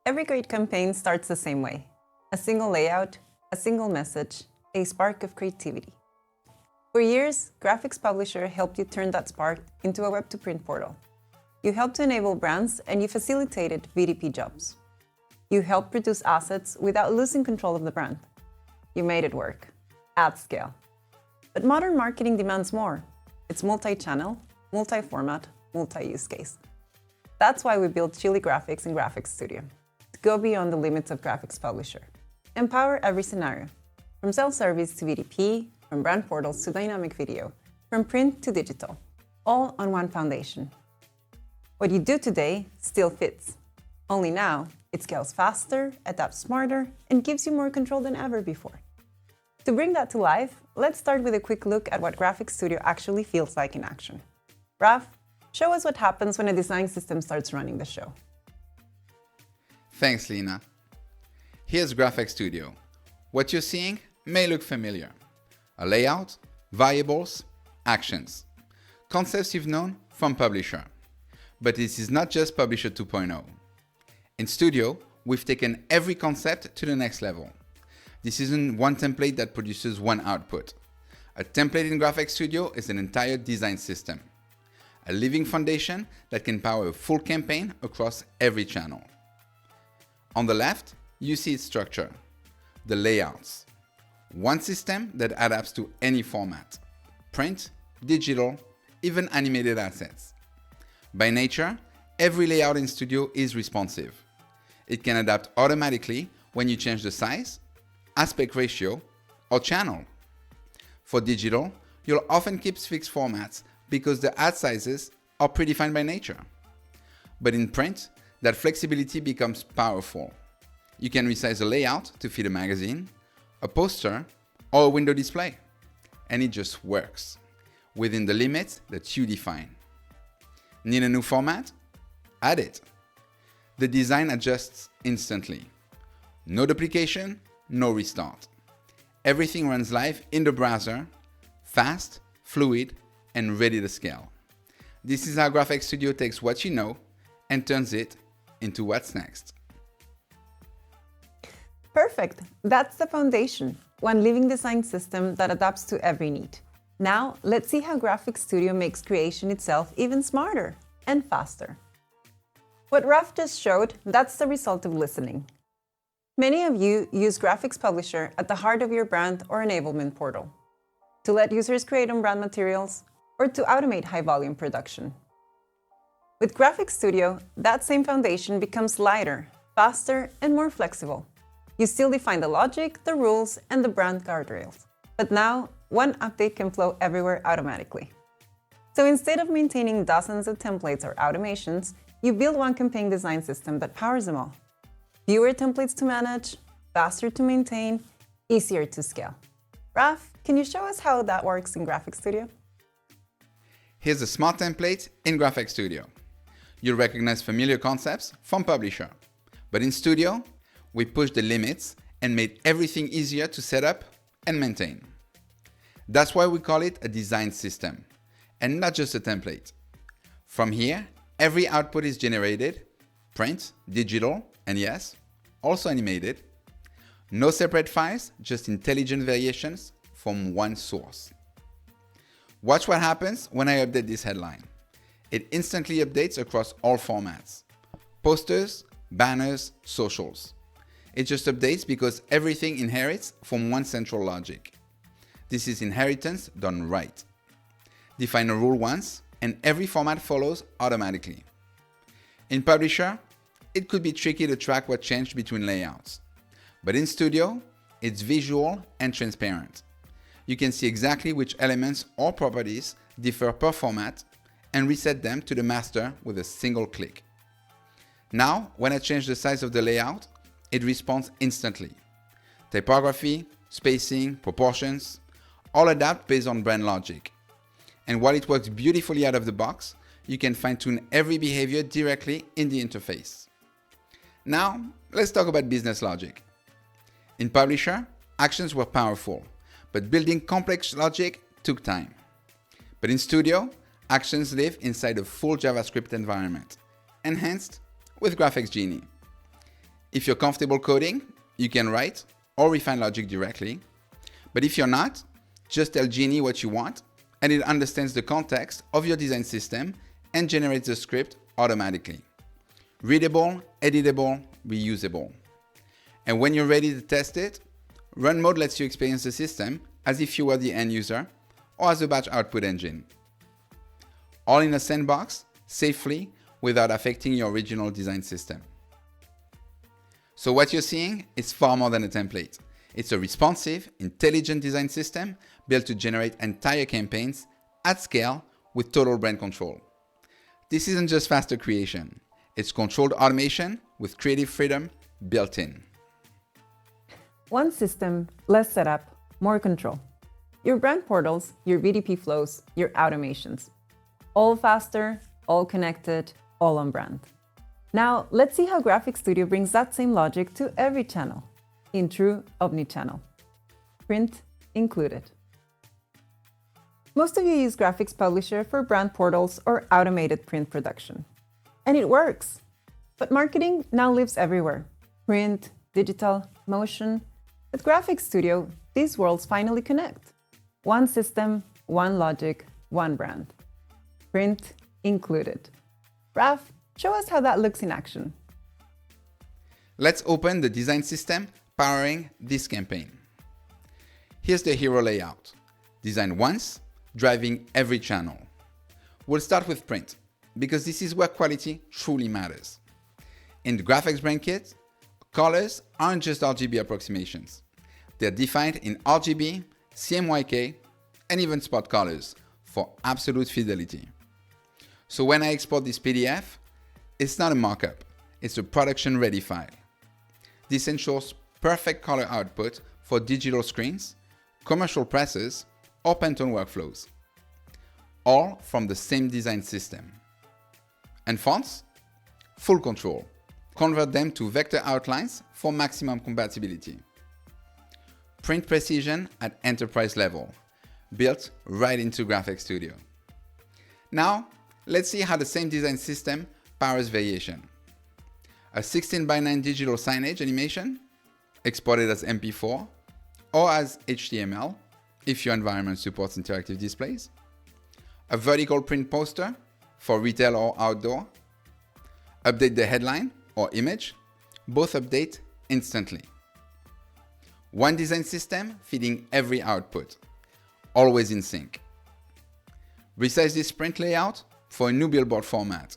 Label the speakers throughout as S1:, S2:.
S1: Every great campaign starts the same way. A single layout, a single message, a spark of creativity. For years, GraFx Publisher helped you turn that spark into a web-to-print portal. You helped to enable brands and you facilitated VDP jobs. You helped produce assets without losing control of the brand. You made it work, at scale. But modern marketing demands more. It's multi-channel, multi-format, multi-use case. That's why we built Chili Graphics in GraFx Studio, to go beyond the limits of GraFx Publisher. Empower every scenario, from self-service to VDP, from brand portals to dynamic video, from print to digital, all on one foundation. What you do today still fits. Only now, it scales faster, adapts smarter, and gives you more control than ever before. To bring that to life, let's start with a quick look at what GraFx Studio actually feels like in action. Raf, show us what happens when a design system starts running the show.
S2: Thanks, Lina. Here's GraFx Studio. What you're seeing may look familiar. A layout, variables, actions. Concepts you've known from Publisher. But this is not just Publisher 2.0. In Studio, we've taken every concept to the next level. This isn't one template that produces one output. A template in GraFx Studio is an entire design system. A living foundation that can power a full campaign across every channel. On the left, you see its structure, the layouts. One system that adapts to any format, print, digital, even animated assets. By nature, every layout in Studio is responsive. It can adapt automatically when you change the size, aspect ratio, or channel. For digital, you'll often keep fixed formats because the ad sizes are predefined by nature. But in print, that flexibility becomes powerful. You can resize a layout to fit a magazine, a poster, or a window display. And it just works, within the limits that you define. Need a new format? Add it. The design adjusts instantly. No duplication, no restart. Everything runs live in the browser, fast, fluid, and ready to scale. This is how GraFx Studio takes what you know and turns it into what's next.
S1: Perfect. That's the foundation. One living design system that adapts to every need. Now, let's see how GraFx Studio makes creation itself even smarter and faster. What Raf just showed, that's the result of listening. Many of you use GraFx Publisher at the heart of your brand or enablement portal, to let users create on brand materials or to automate high-volume production. With GraFx Studio, that same foundation becomes lighter, faster, and more flexible. You still define the logic, the rules, and the brand guardrails. But now, one update can flow everywhere automatically. So instead of maintaining dozens of templates or automations, you build one campaign design system that powers them all. Fewer templates to manage, faster to maintain, easier to scale. Raf, can you show us how that works in GraFx Studio?
S2: Here's a smart template in GraFx Studio. You'll recognize familiar concepts from Publisher. But in Studio, we pushed the limits and made everything easier to set up and maintain. That's why we call it a design system, and not just a template. From here, every output is generated, print, digital, and yes, also animated. No separate files, just intelligent variations from one source. Watch what happens when I update this headline. It instantly updates across all formats. Posters, banners, socials. It just updates because everything inherits from one central logic. This is inheritance done right. Define a rule once, and every format follows automatically. In Publisher, it could be tricky to track what changed between layouts. But in Studio, it's visual and transparent. You can see exactly which elements or properties differ per format and reset them to the master with a single click. Now, when I change the size of the layout, it responds instantly. Typography, spacing, proportions, all adapt based on brand logic. And while it works beautifully out of the box, you can fine-tune every behavior directly in the interface. Now, let's talk about business logic. In Publisher, actions were powerful, but building complex logic took time. But in Studio, actions live inside a full JavaScript environment, enhanced with GraFx Genie. If you're comfortable coding, you can write or refine logic directly. But if you're not, just tell Genie what you want and it understands the context of your design system and generates the script automatically. Readable, editable, reusable. And when you're ready to test it, Run Mode lets you experience the system as if you were the end user or as a batch output engine. All in a sandbox, safely, without affecting your original design system. So what you're seeing is far more than a template. It's a responsive, intelligent design system built to generate entire campaigns at scale with total brand control. This isn't just faster creation. It's controlled automation with creative freedom built in.
S1: One system, less setup, more control. Your brand portals, your VDP flows, your automations. All faster, all connected, all on brand. Now, let's see how GraFx Studio brings that same logic to every channel, in true omnichannel. Print included. Most of you use GraFx Publisher for brand portals or automated print production. And it works. But marketing now lives everywhere. Print, digital, motion. With GraFx Studio, these worlds finally connect. One system, one logic, one brand. Print included. Raf, show us how that looks in action.
S2: Let's open the design system powering this campaign. Here's the hero layout. Design once, driving every channel. We'll start with print, because this is where quality truly matters. In the GraFx Brand Kit, colors aren't just RGB approximations. They're defined in RGB, CMYK, and even spot colors for absolute fidelity. So when I export this PDF, it's not a markup, it's a production-ready file. This ensures perfect color output for digital screens, commercial presses, or Pantone workflows. All from the same design system. And fonts? Full control. Convert them to vector outlines for maximum compatibility. Print precision at enterprise level, built right into GraFx Studio. Now, let's see how the same design system powers variation. A 16:9 digital signage animation, exported as MP4 or as HTML, if your environment supports interactive displays. A vertical print poster for retail or outdoor. Update the headline or image, both update instantly. One design system feeding every output, always in sync. Resize this print layout for a new billboard format.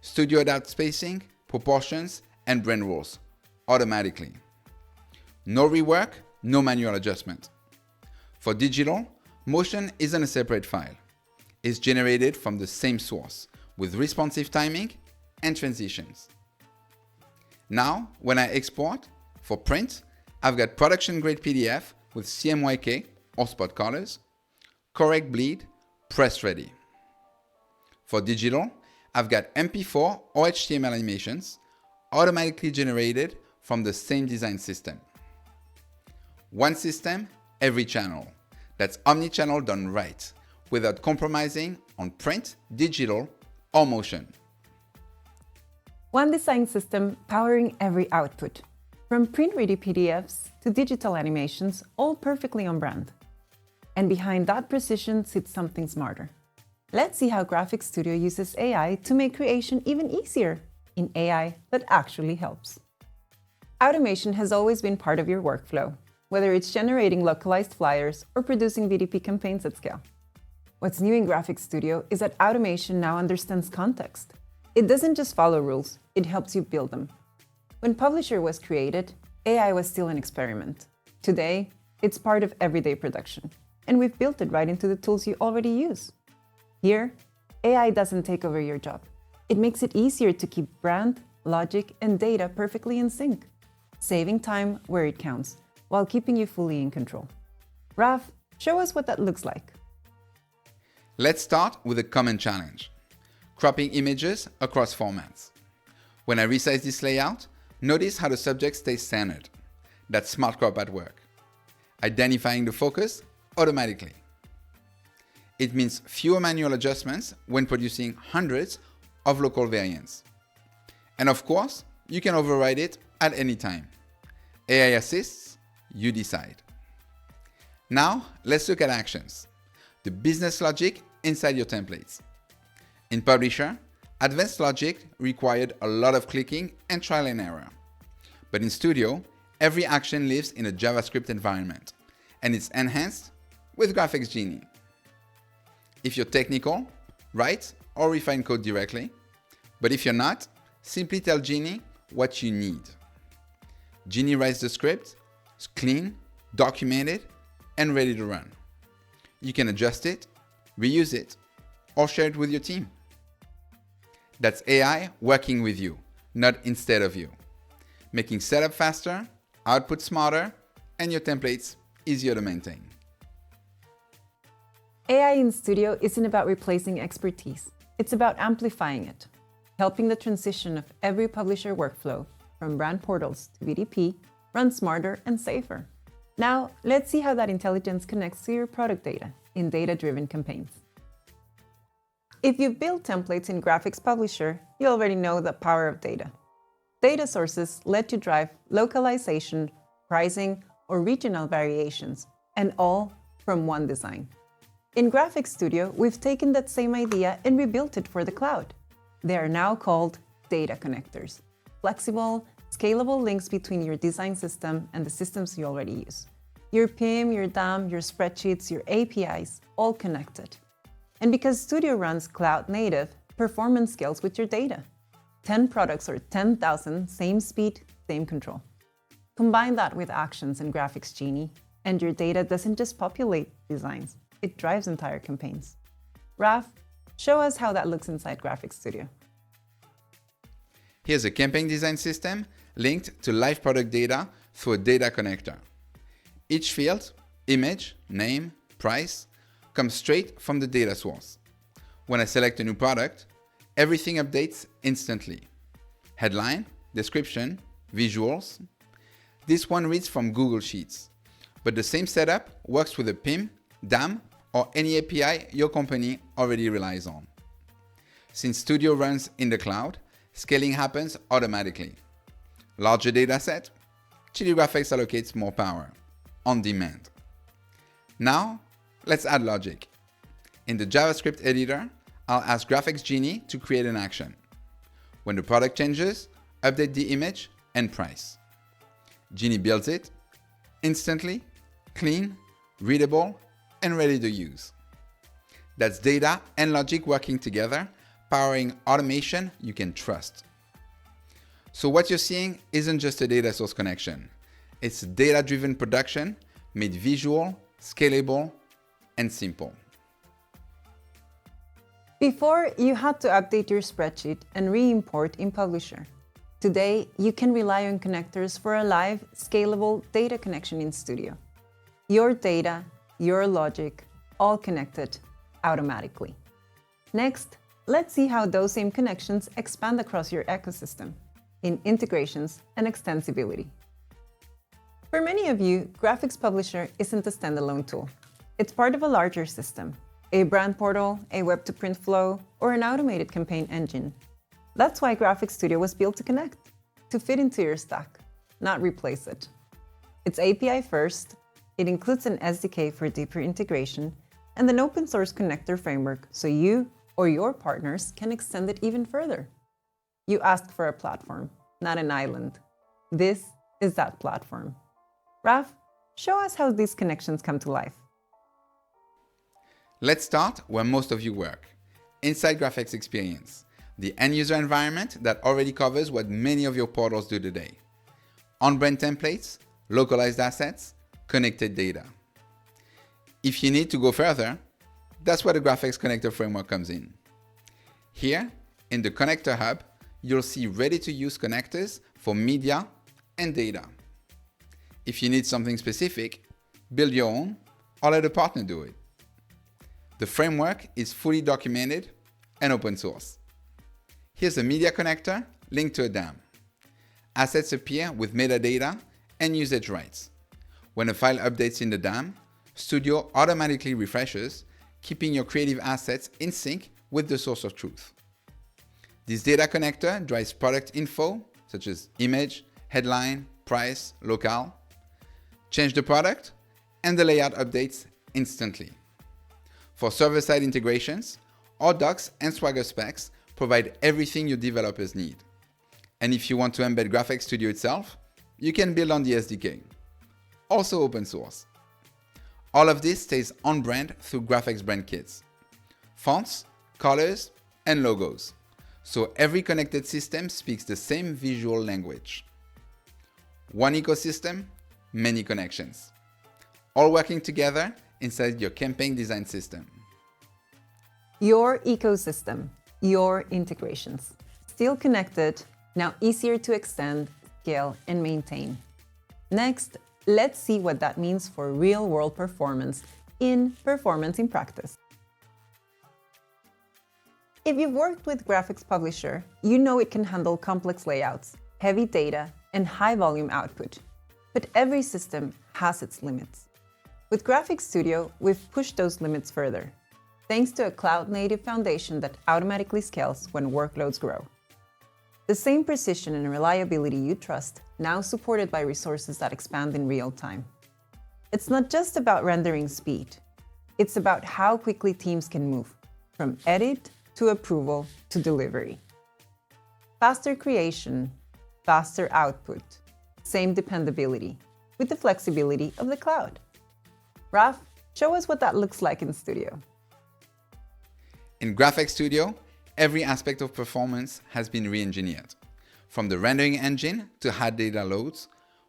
S2: Studio adapt spacing, proportions, and brand rules automatically. No rework, no manual adjustment. For digital, motion isn't a separate file. It's generated from the same source with responsive timing and transitions. Now, when I export, for print, I've got production-grade PDF with CMYK or spot colors, correct bleed, press ready. For digital, I've got MP4 or HTML animations automatically generated from the same design system. One system, every channel. That's omnichannel done right, without compromising on print, digital, or motion.
S1: One design system powering every output, from print-ready PDFs to digital animations, all perfectly on brand. And behind that precision sits something smarter. Let's see how GraFx Studio uses AI to make creation even easier, in AI that actually helps. Automation has always been part of your workflow, whether it's generating localized flyers or producing VDP campaigns at scale. What's new in GraFx Studio is that automation now understands context. It doesn't just follow rules, it helps you build them. When Publisher was created, AI was still an experiment. Today, it's part of everyday production, and we've built it right into the tools you already use. Here, AI doesn't take over your job. It makes it easier to keep brand, logic, and data perfectly in sync, saving time where it counts, while keeping you fully in control. Raf, show us what that looks like.
S2: Let's start with a common challenge: cropping images across formats. When I resize this layout, notice how the subject stays centered. That's smart crop at work. Identifying the focus automatically. It means fewer manual adjustments when producing hundreds of local variants. And of course, you can override it at any time. AI assists, you decide. Now, let's look at actions, the business logic inside your templates. In Publisher, advanced logic required a lot of clicking and trial and error. But in Studio, every action lives in a JavaScript environment, and it's enhanced with GraFx Genie. If you're technical, write or refine code directly. But if you're not, simply tell Genie what you need. Genie writes the script, it's clean, documented, and ready to run. You can adjust it, reuse it, or share it with your team. That's AI working with you, not instead of you, making setup faster, output smarter, and your templates easier to maintain.
S1: AI in Studio isn't about replacing expertise. It's about amplifying it, helping the transition of every publisher workflow from brand portals to BDP run smarter and safer. Now, let's see how that intelligence connects to your product data in data-driven campaigns. If you've built templates in GraFx Publisher, you already know the power of data. Data sources let you drive localization, pricing, or regional variations, and all from one design. In GraFx Studio, we've taken that same idea and rebuilt it for the cloud. They are now called data connectors, flexible, scalable links between your design system and the systems you already use. Your PIM, your DAM, your spreadsheets, your APIs, all connected. And because Studio runs cloud native, performance scales with your data. 10 products or 10,000, same speed, same control. Combine that with actions in GraFx Genie, and your data doesn't just populate designs, it drives entire campaigns. Raf, show us how that looks inside GraFx Studio.
S2: Here's a campaign design system linked to live product data through a data connector. Each field, image, name, price, comes straight from the data source. When I select a new product, everything updates instantly. Headline, description, visuals. This one reads from Google Sheets, but the same setup works with a PIM, DAM, or any API your company already relies on. Since Studio runs in the cloud, scaling happens automatically. Larger dataset, Chili GraFx allocates more power, on demand. Now, let's add logic. In the JavaScript editor, I'll ask GraFx Genie to create an action. When the product changes, update the image and price. Genie builds it instantly, clean, readable, and ready to use. That's data and logic working together, powering automation you can trust. So what you're seeing isn't just a data source connection. It's data-driven production made visual, scalable, and simple.
S1: Before, you had to update your spreadsheet and re-import in Publisher. Today, you can rely on connectors for a live, scalable data connection in Studio. Your data, your logic, all connected automatically. Next, let's see how those same connections expand across your ecosystem in integrations and extensibility. For many of you, GraFx Publisher isn't a standalone tool. It's part of a larger system, a brand portal, a web-to-print flow, or an automated campaign engine. That's why GraFx Studio was built to connect, to fit into your stack, not replace it. It's API first, it includes an SDK for deeper integration, and an open source connector framework so you or your partners can extend it even further. You asked for a platform, not an island. This is that platform. Raf, show us how these connections come to life.
S2: Let's start where most of you work, inside GraFx Experience, the end-user environment that already covers what many of your portals do today. On-brand templates, localized assets, connected data. If you need to go further, that's where the GraFx Connector Framework comes in. Here, in the Connector Hub, you'll see ready-to-use connectors for media and data. If you need something specific, build your own or let a partner do it. The framework is fully documented and open source. Here's a media connector linked to a DAM. Assets appear with metadata and usage rights. When a file updates in the DAM, Studio automatically refreshes, keeping your creative assets in sync with the source of truth. This data connector drives product info, such as image, headline, price, locale, change the product, and the layout updates instantly. For server-side integrations, our docs and Swagger specs provide everything your developers need. And if you want to embed GraFx Studio itself, you can build on the SDK. Also open source. All of this stays on brand through GraFx brand kits. Fonts, colors, and logos. So every connected system speaks the same visual language. One ecosystem, many connections. All working together inside your campaign design system.
S1: Your ecosystem, your integrations. Still connected, now easier to extend, scale, and maintain. Next, let's see what that means for real-world performance in practice. If you've worked with Graphics Publisher, you know it can handle complex layouts, heavy data, and high-volume output. But every system has its limits. With GraFx Studio, we've pushed those limits further, thanks to a cloud-native foundation that automatically scales when workloads grow. The same precision and reliability you trust, now supported by resources that expand in real time. It's not just about rendering speed. It's about how quickly teams can move, from edit to approval to delivery. Faster creation, faster output, same dependability, with the flexibility of the cloud. Raf, show us what that looks like in Studio.
S2: In GraFx Studio, every aspect of performance has been re-engineered. From the rendering engine to high data loads,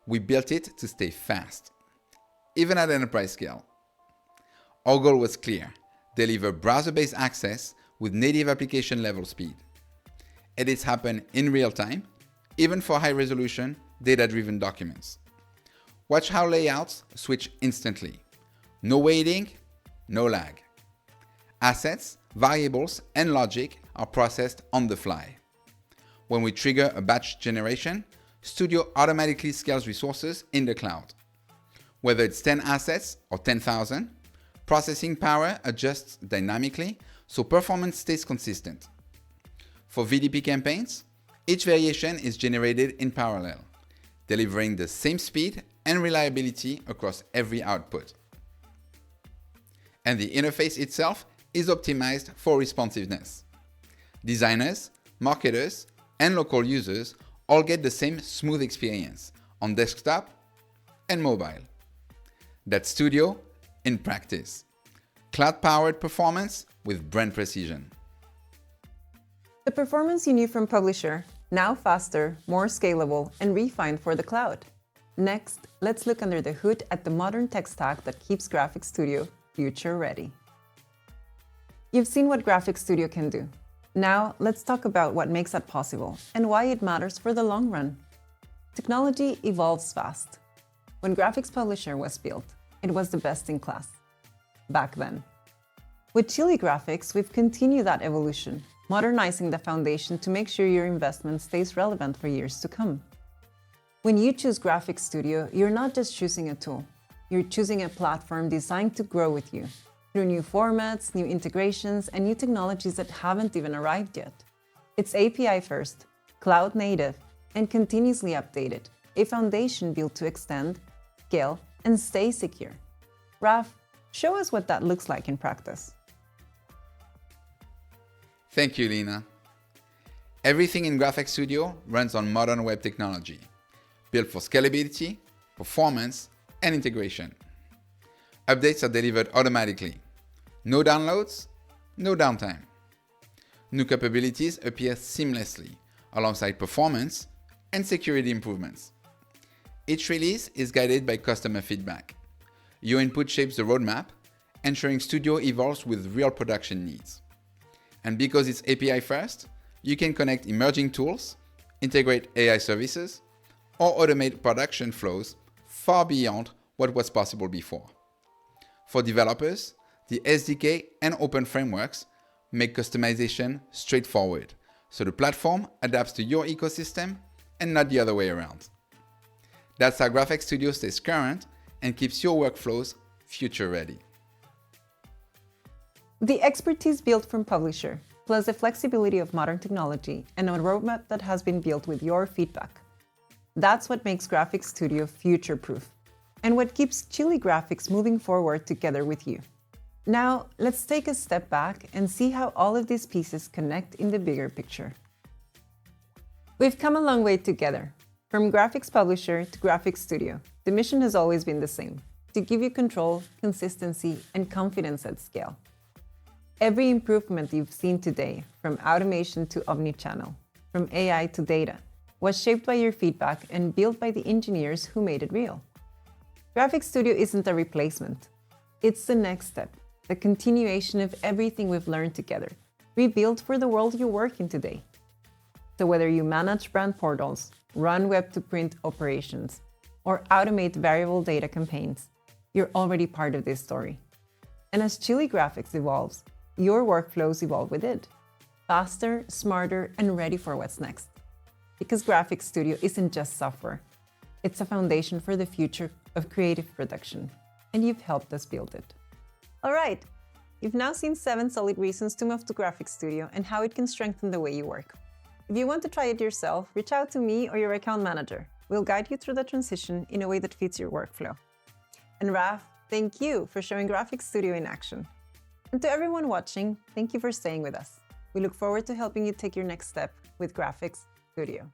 S2: we built it to stay fast, even at enterprise scale. Our goal was clear: deliver browser-based access with native application level speed. Edits happen in real time, even for high-resolution, data-driven documents. Watch how layouts switch instantly. No waiting, no lag. Assets, variables, and logic are processed on the fly. When we trigger a batch generation, Studio automatically scales resources in the cloud. Whether it's 10 assets or 10,000, processing power adjusts dynamically so performance stays consistent. For VDP campaigns, each variation is generated in parallel, delivering the same speed and reliability across every output. And the interface itself is optimized for responsiveness. Designers, marketers, and local users all get the same smooth experience on desktop and mobile. That's Studio in practice. Cloud-powered performance with brand precision.
S1: The performance you knew from Publisher, now faster, more scalable, and refined for the cloud. Next, let's look under the hood at the modern tech stack that keeps GraFx Studio future-ready. You've seen what GraFx Studio can do. Now, let's talk about what makes that possible and why it matters for the long run. Technology evolves fast. When GraFx Publisher was built, it was the best in class. Back then. With Chili Graphics, we've continued that evolution, modernizing the foundation to make sure your investment stays relevant for years to come. When you choose GraFx Studio, you're not just choosing a tool. You're choosing a platform designed to grow with you through new formats, new integrations, and new technologies that haven't even arrived yet. It's API first, cloud native, and continuously updated, a foundation built to extend, scale, and stay secure. Raf, show us what that looks like in practice.
S2: Thank you, Lina. Everything in GraFx Studio runs on modern web technology, built for scalability, performance, and integration. Updates are delivered automatically. No downloads, no downtime. New capabilities appear seamlessly alongside performance and security improvements. Each release is guided by customer feedback. Your input shapes the roadmap, ensuring Studio evolves with real production needs. And because it's API first, you can connect emerging tools, integrate AI services, or automate production flows far beyond what was possible before. For developers, the SDK and open frameworks make customization straightforward, so the platform adapts to your ecosystem and not the other way around. That's how GraFx Studio stays current and keeps your workflows future-ready.
S1: The expertise built from Publisher, plus the flexibility of modern technology and a roadmap that has been built with your feedback. That's what makes GraFx Studio future-proof and what keeps Chili Graphics moving forward together with you. Now, let's take a step back and see how all of these pieces connect in the bigger picture. We've come a long way together. From Graphics Publisher to GraFx Studio, the mission has always been the same: to give you control, consistency, and confidence at scale. Every improvement you've seen today, from automation to omnichannel, from AI to data, was shaped by your feedback and built by the engineers who made it real. GraFx Studio isn't a replacement. It's the next step, the continuation of everything we've learned together, rebuilt for the world you work in today. So whether you manage brand portals, run web-to-print operations, or automate variable data campaigns, you're already part of this story. And as Chili Graphics evolves, your workflows evolve with it. Faster, smarter, and ready for what's next. Because GraFx Studio isn't just software. It's a foundation for the future of creative production, and you've helped us build it. All right, you've now seen 7 solid reasons to move to GraFx Studio and how it can strengthen the way you work. If you want to try it yourself, reach out to me or your account manager. We'll guide you through the transition in a way that fits your workflow. And Raf, thank you for showing GraFx Studio in action. And to everyone watching, thank you for staying with us. We look forward to helping you take your next step with GraFx Studio.